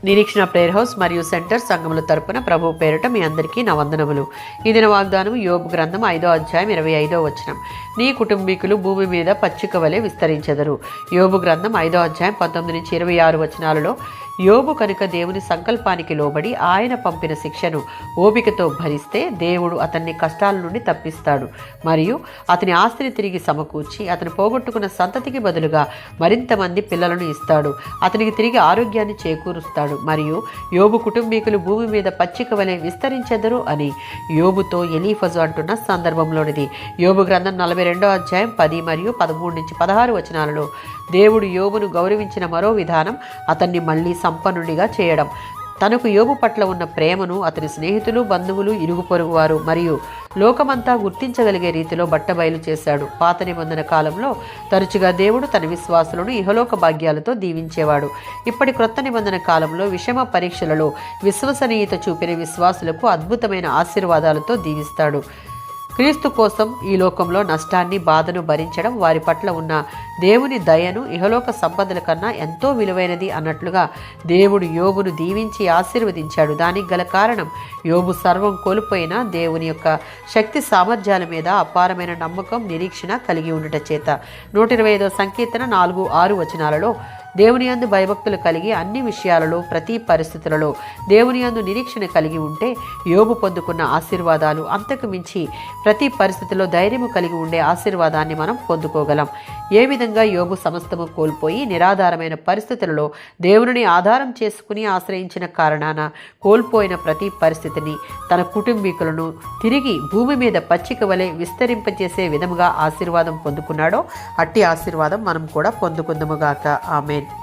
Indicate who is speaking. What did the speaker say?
Speaker 1: నిరీక్షణ prayer house మరియు centre సంఘముల తరపున ప్రభు పేరిట మీ అందరికీ నా వందనములు. ఈ దిన వాగ్దానం యోబు గ్రంథం 5వ అధ్యాయం 25వ వచనం. నీ కుటుంబీకులు భూమి మీద పచ్చిక వలె విస్తరించెదరు. యోబు గ్రంథం 5వ అధ్యాయం 19 నుంచి 26 వచనాలలో యోబు కనుక దేవుని సంకల్పానికి లోబడి ఆయన పంపిన శిక్షను ఓపికతో భరిస్తే దేవుడు అతన్ని కష్టాల నుండి తప్పిస్తాడు మరియు అతని ఆస్తిని తిరిగి సమకూర్చి అతను పోగొట్టుకున్న సంతతికి బదులుగా మరింత మంది పిల్లలను ఇస్తాడు. అతనికి తిరిగి ఆరోగ్యాన్ని చేకూరుస్తాడు మరియు యోబు కుటుంబీకులు భూమి మీద పచ్చిక వలె విస్తరించెదరు అని యోబుతో ఎలీఫజు అంటున్న సందర్భంలోనిది. యోబు గ్రంథం 42వ అధ్యాయం 10 మరియు 13 నుంచి 16 వచనాలలో దేవుడు యోబును గౌరవించిన మరో విధానం అతన్ని మళ్ళీ సంపన్నుడిగా చేయడం. తనకు యోబు పట్ల ఉన్న ప్రేమను అతని స్నేహితులు, బంధువులు, ఇరుగు పొరుగు వారు మరియు లోకమంతా గుర్తించగలిగే రీతిలో బట్టబయలు చేశాడు. పాత నిబంధన కాలంలో తరచుగా దేవుడు తన విశ్వాసులను ఇహలోక భాగ్యాలతో దీవించేవాడు. ఇప్పటి క్రొత్త నిబంధన కాలంలో విషమ పరీక్షలలో విశ్వసనీయత చూపిన విశ్వాసులకు అద్భుతమైన ఆశీర్వాదాలతో దీవిస్తాడు. క్రీస్తు కోసం ఈ లోకంలో నష్టాన్ని, బాధను భరించడం వారి పట్ల ఉన్న దేవుని దయను ఇహలోక సంపదల కన్నా ఎంతో విలువైనది అన్నట్లుగా దేవుడు యోబును దీవించి ఆశీర్వదించాడు. దానికి గల కారణం యోబు సర్వం కోల్పోయిన దేవుని యొక్క శక్తి సామర్థ్యాల మీద అపారమైన నమ్మకం, నిరీక్షణ కలిగి ఉండుట చేత. 125వ సంకీర్తన 4-6 వచనాలలో దేవుని యందు భయభక్తులు కలిగి అన్ని విషయాలలో ప్రతి పరిస్థితులలో దేవుని యందు నిరీక్షణ కలిగి ఉంటే యోబు పొందుకున్న ఆశీర్వాదాలు అంతకు మించి ప్రతి పరిస్థితిలో ధైర్యము కలిగి ఉండే ఆశీర్వాదాన్ని మనం పొందుకోగలం. ఏ విధంగా యోబు సమస్తము కోల్పోయి నిరాధారమైన పరిస్థితులలో దేవుని ఆధారం చేసుకుని ఆశ్రయించిన కారణాన కోల్పోయిన ప్రతి పరిస్థితిని తన కుటుంబీకులను తిరిగి భూమి మీద పచ్చిక వలె విస్తరింపజేసే విధముగా ఆశీర్వాదం పొందుకున్నాడో అట్టి ఆశీర్వాదం మనం కూడా పొందుకుందాముగాక. ఆమేన్.